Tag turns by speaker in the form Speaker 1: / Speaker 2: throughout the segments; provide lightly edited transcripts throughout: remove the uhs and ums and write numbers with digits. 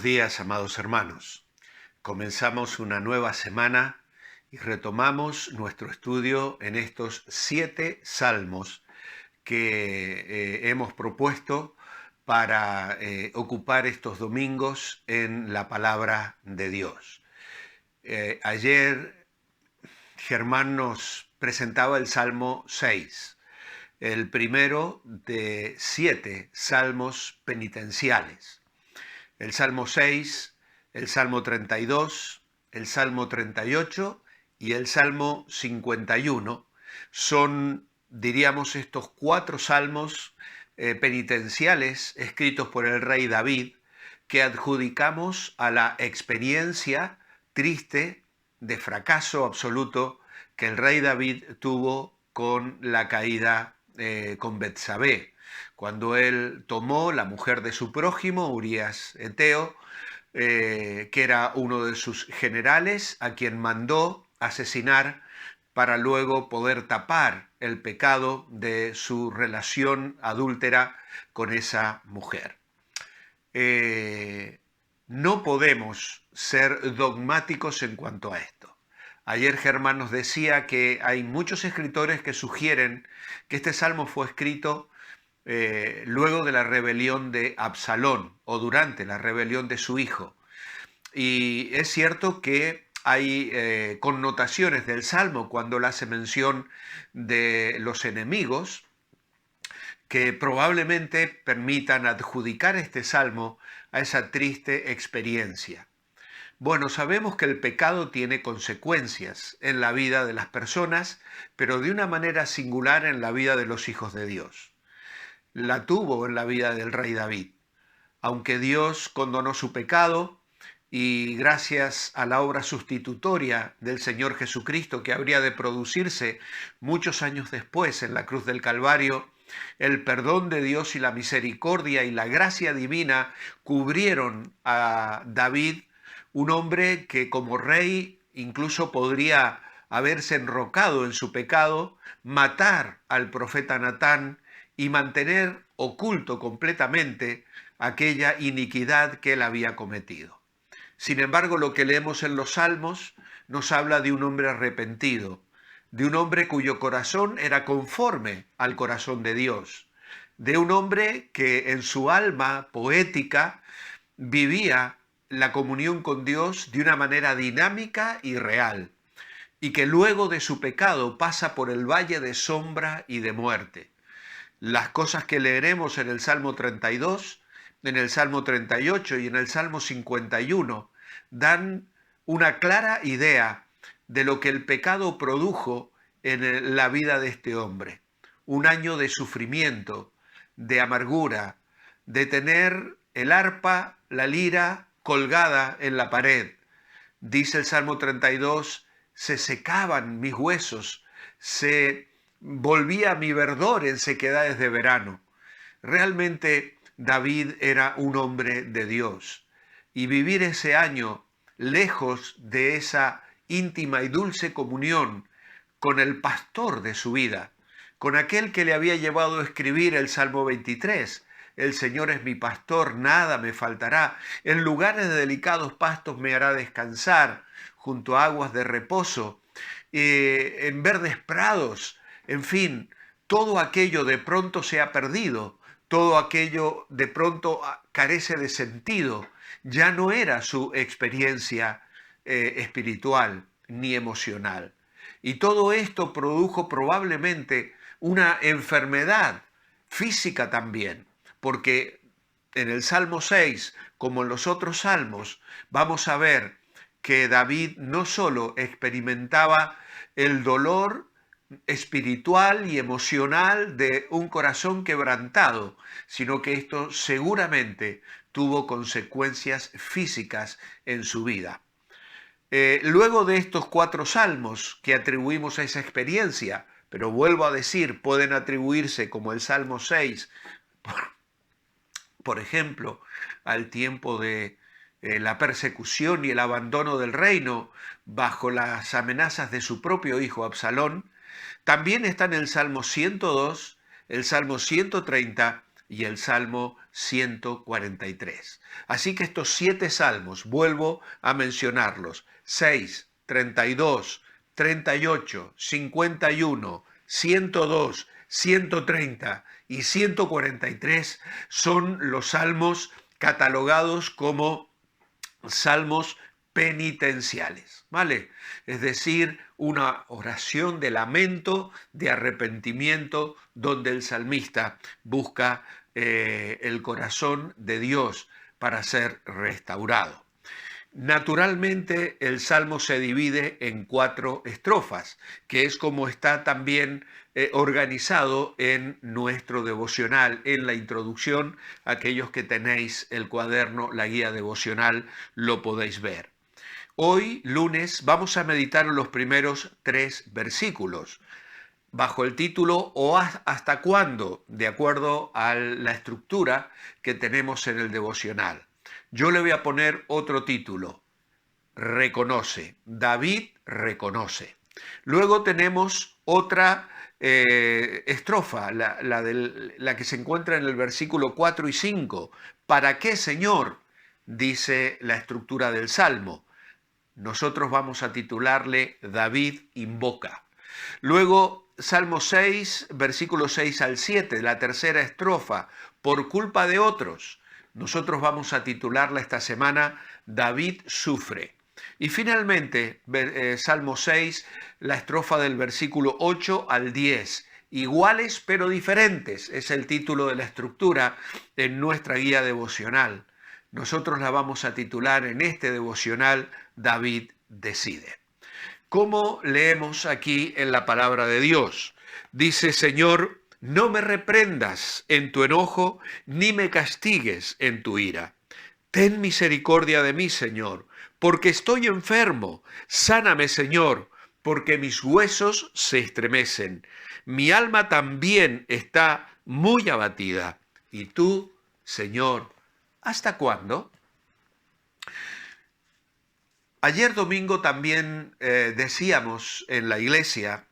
Speaker 1: Buenos días, amados hermanos. Comenzamos una nueva semana y retomamos nuestro estudio en estos 7 salmos que hemos propuesto para ocupar estos domingos en la palabra de Dios. Ayer Germán nos presentaba el Salmo 6, el primero de 7 salmos penitenciales. El Salmo 6, el Salmo 32, el Salmo 38 y el Salmo 51 son, diríamos, estos 4 salmos penitenciales escritos por el rey David que adjudicamos a la experiencia triste de fracaso absoluto que el rey David tuvo con la caída con Betsabé, cuando él tomó la mujer de su prójimo, Urías Eteo, que era uno de sus generales, a quien mandó asesinar para luego poder tapar el pecado de su relación adúltera con esa mujer. No podemos ser dogmáticos en cuanto a esto. Ayer Germán nos decía que hay muchos escritores que sugieren que este salmo fue escrito luego de la rebelión de Absalón o durante la rebelión de su hijo. Y es cierto que hay connotaciones del salmo cuando le hace mención de los enemigos que probablemente permitan adjudicar este salmo a esa triste experiencia. Bueno, sabemos que el pecado tiene consecuencias en la vida de las personas, pero de una manera singular en la vida de los hijos de Dios. La tuvo en la vida del rey David. Aunque Dios condonó su pecado y gracias a la obra sustitutoria del Señor Jesucristo que habría de producirse muchos años después en la cruz del Calvario, el perdón de Dios y la misericordia y la gracia divina cubrieron a David, un hombre que como rey incluso podría haberse enrocado en su pecado, matar al profeta Natán y mantener oculto completamente aquella iniquidad que él había cometido. Sin embargo, lo que leemos en los Salmos nos habla de un hombre arrepentido, de un hombre cuyo corazón era conforme al corazón de Dios, de un hombre que en su alma poética vivía la comunión con Dios de una manera dinámica y real, y que luego de su pecado pasa por el valle de sombra y de muerte. Las cosas que leeremos en el Salmo 32, en el Salmo 38 y en el Salmo 51 dan una clara idea de lo que el pecado produjo en la vida de este hombre. Un año de sufrimiento, de amargura, de tener el arpa, la lira colgada en la pared. Dice el Salmo 32, se secaban mis huesos, se volvía mi verdor en sequedades de verano. Realmente David era un hombre de Dios y vivir ese año lejos de esa íntima y dulce comunión con el pastor de su vida, con aquel que le había llevado a escribir el Salmo 23, el Señor es mi pastor, nada me faltará, en lugares de delicados pastos me hará descansar, junto a aguas de reposo, en verdes prados, en fin, todo aquello de pronto se ha perdido, todo aquello de pronto carece de sentido, ya no era su experiencia espiritual ni emocional. Y todo esto produjo probablemente una enfermedad física también, porque en el Salmo 6, como en los otros salmos, vamos a ver que David no solo experimentaba el dolor espiritual y emocional de un corazón quebrantado, sino que esto seguramente tuvo consecuencias físicas en su vida. Luego de estos 4 salmos que atribuimos a esa experiencia, pero vuelvo a decir, pueden atribuirse como el Salmo 6, por ejemplo, al tiempo de la persecución y el abandono del reino bajo las amenazas de su propio hijo Absalón. También están el Salmo 102, el Salmo 130 y el Salmo 143. Así que estos 7 salmos, vuelvo a mencionarlos: 6, 32, 38, 51, 102, 130 y 143 son los salmos catalogados como salmos penitenciales, ¿vale? Es decir, una oración de lamento, de arrepentimiento, donde el salmista busca el corazón de Dios para ser restaurado. Naturalmente, el salmo se divide en 4 estrofas, que es como está también organizado en nuestro devocional, en la introducción. Aquellos que tenéis el cuaderno, la guía devocional, lo podéis ver. Hoy, lunes, vamos a meditar en los primeros 3 versículos, bajo el título "O hasta cuándo", de acuerdo a la estructura que tenemos en el devocional. Yo le voy a poner otro título: Reconoce. David reconoce. Luego tenemos otra estrofa, la que se encuentra en el versículo 4 y 5. ¿Para qué, Señor?, dice la estructura del Salmo. Nosotros vamos a titularle David invoca. Luego, Salmo 6, versículos 6 al 7, la tercera estrofa: por culpa de otros. Nosotros vamos a titularla esta semana David sufre. Y finalmente, Salmo 6, la estrofa del versículo 8 al 10. Iguales pero diferentes es el título de la estructura en nuestra guía devocional. Nosotros la vamos a titular en este devocional David decide. ¿Cómo leemos aquí en la palabra de Dios? Dice: Señor, no me reprendas en tu enojo, ni me castigues en tu ira. Ten misericordia de mí, Señor, porque estoy enfermo. Sáname, Señor, porque mis huesos se estremecen. Mi alma también está muy abatida. Y tú, Señor, ¿hasta cuándo? Ayer domingo también decíamos en la iglesia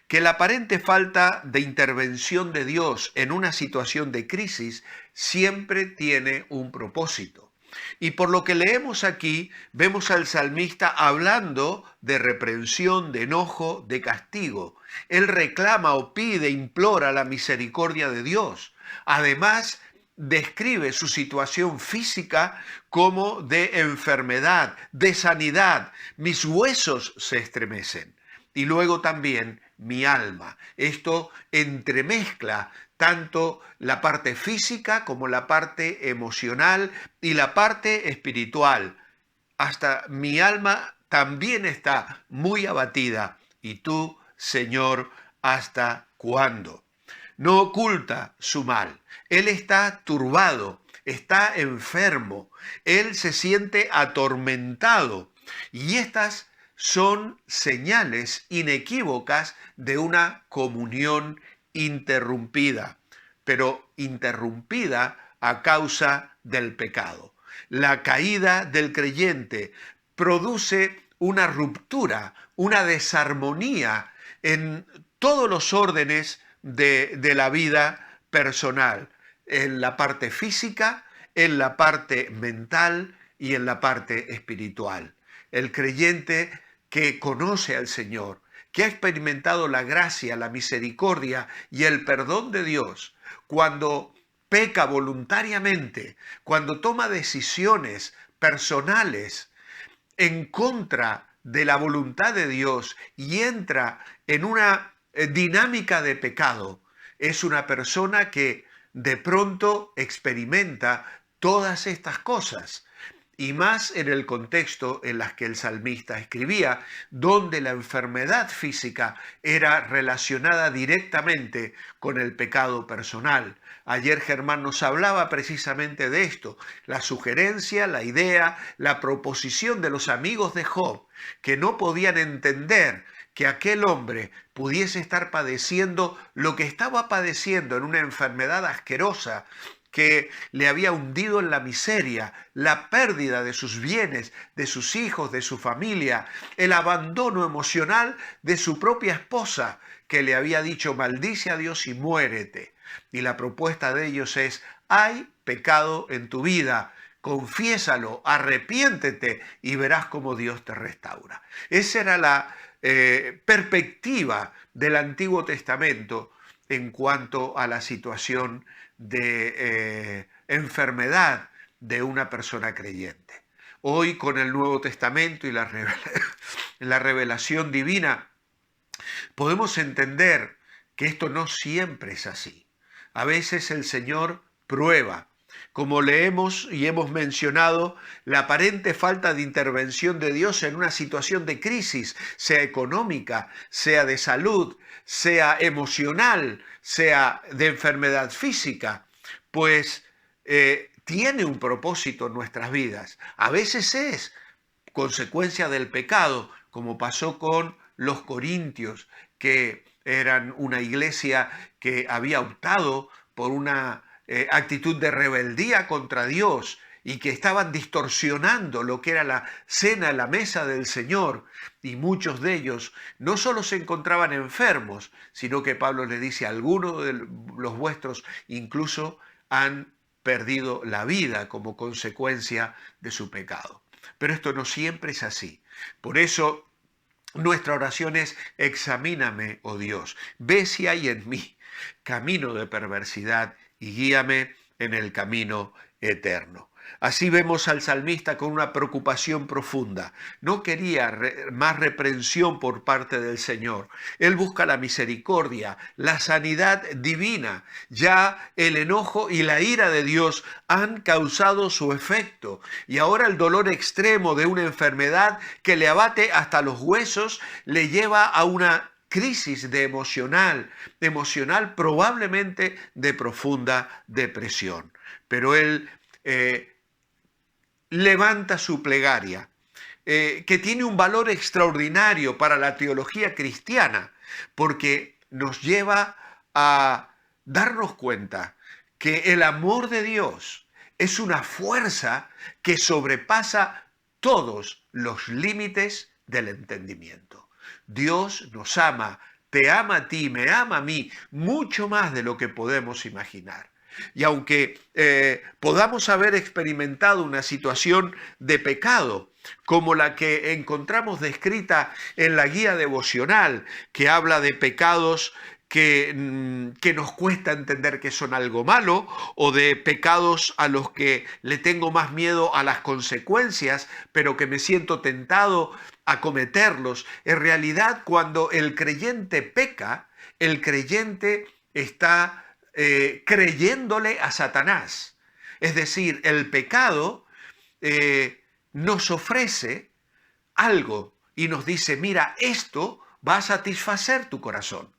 Speaker 1: que la aparente falta de intervención de Dios en una situación de crisis siempre tiene un propósito. Y por lo que leemos aquí, vemos al salmista hablando de reprensión, de enojo, de castigo. Él reclama o pide, implora la misericordia de Dios. Además, describe su situación física como de enfermedad, de sanidad. Mis huesos se estremecen. Y luego también mi alma. Esto entremezcla tanto la parte física como la parte emocional y la parte espiritual. Hasta mi alma también está muy abatida. Y tú, Señor, ¿hasta cuándo? No oculta su mal. Él está turbado, está enfermo, él se siente atormentado. Y estas son señales inequívocas de una comunión interrumpida, pero interrumpida a causa del pecado. La caída del creyente produce una ruptura, una desarmonía en todos los órdenes de la vida personal, en la parte física, en la parte mental y en la parte espiritual. El creyente que conoce al Señor, que ha experimentado la gracia, la misericordia y el perdón de Dios, cuando peca voluntariamente, cuando toma decisiones personales en contra de la voluntad de Dios y entra en una dinámica de pecado, es una persona que de pronto experimenta todas estas cosas, y más en el contexto en las que el salmista escribía, donde la enfermedad física era relacionada directamente con el pecado personal. Ayer Germán nos hablaba precisamente de esto, la sugerencia, la idea, la proposición de los amigos de Job, que no podían entender que aquel hombre pudiese estar padeciendo lo que estaba padeciendo en una enfermedad asquerosa que le había hundido en la miseria, la pérdida de sus bienes, de sus hijos, de su familia, el abandono emocional de su propia esposa, que le había dicho: maldice a Dios y muérete. Y la propuesta de ellos es: hay pecado en tu vida, confiésalo, arrepiéntete y verás cómo Dios te restaura. Esa era la perspectiva del Antiguo Testamento en cuanto a la situación de enfermedad de una persona creyente. Hoy, con el Nuevo Testamento y la revelación divina, podemos entender que esto no siempre es así. A veces el Señor prueba. Como leemos y hemos mencionado, la aparente falta de intervención de Dios en una situación de crisis, sea económica, sea de salud, sea emocional, sea de enfermedad física, pues tiene un propósito en nuestras vidas. A veces es consecuencia del pecado, como pasó con los corintios, que eran una iglesia que había optado por una actitud de rebeldía contra Dios y que estaban distorsionando lo que era la cena, la mesa del Señor, y muchos de ellos no solo se encontraban enfermos, sino que Pablo les dice: algunos de los vuestros incluso han perdido la vida como consecuencia de su pecado. Pero esto no siempre es así. Por eso nuestra oración es: examíname, oh Dios, ve si hay en mí camino de perversidad y guíame en el camino eterno. Así vemos al salmista con una preocupación profunda. No quería más reprensión por parte del Señor. Él busca la misericordia, la sanidad divina. Ya el enojo y la ira de Dios han causado su efecto. Y ahora el dolor extremo de una enfermedad que le abate hasta los huesos le lleva a una crisis emocional probablemente de profunda depresión. Pero él levanta su plegaria, que tiene un valor extraordinario para la teología cristiana, porque nos lleva a darnos cuenta que el amor de Dios es una fuerza que sobrepasa todos los límites del entendimiento. Dios nos ama, te ama a ti, me ama a mí, mucho más de lo que podemos imaginar. Y aunque podamos haber experimentado una situación de pecado, como la que encontramos descrita en la guía devocional, que habla de pecados que nos cuesta entender que son algo malo, o de pecados a los que le tengo más miedo a las consecuencias, pero que me siento tentado a cometerlos. En realidad, cuando el creyente peca, el creyente está creyéndole a Satanás. Es decir, el pecado nos ofrece algo y nos dice: mira, esto va a satisfacer tu corazón.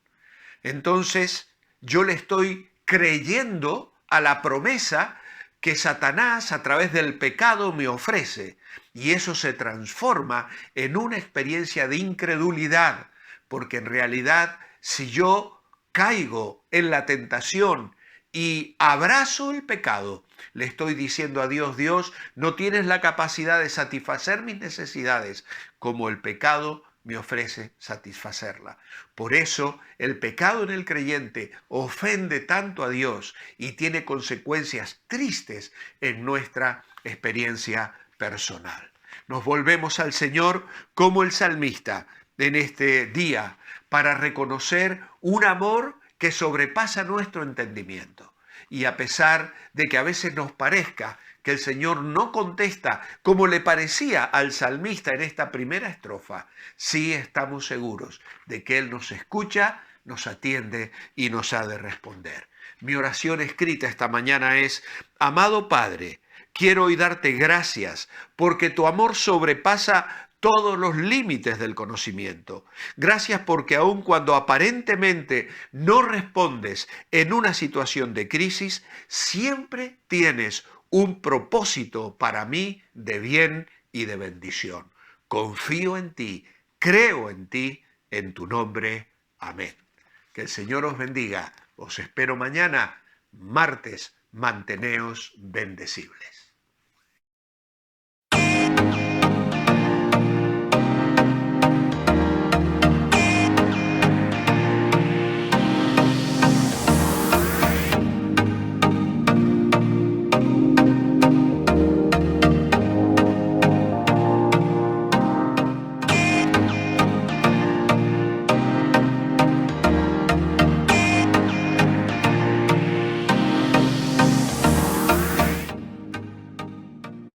Speaker 1: Entonces yo le estoy creyendo a la promesa que Satanás a través del pecado me ofrece, y eso se transforma en una experiencia de incredulidad, porque en realidad, si yo caigo en la tentación y abrazo el pecado, le estoy diciendo a Dios: Dios, no tienes la capacidad de satisfacer mis necesidades como el pecado me ofrece satisfacerla. Por eso el pecado en el creyente ofende tanto a Dios y tiene consecuencias tristes en nuestra experiencia personal. Nos volvemos al Señor como el salmista en este día para reconocer un amor que sobrepasa nuestro entendimiento. Y a pesar de que a veces nos parezca que el Señor no contesta como le parecía al salmista en esta primera estrofa, sí estamos seguros de que Él nos escucha, nos atiende y nos ha de responder. Mi oración escrita esta mañana es: amado Padre, quiero hoy darte gracias porque tu amor sobrepasa todos los límites del conocimiento. Gracias porque aun cuando aparentemente no respondes en una situación de crisis, siempre tienes un propósito para mí de bien y de bendición. Confío en ti, creo en ti, en tu nombre. Amén. Que el Señor os bendiga. Os espero mañana, martes. Manteneos bendecibles.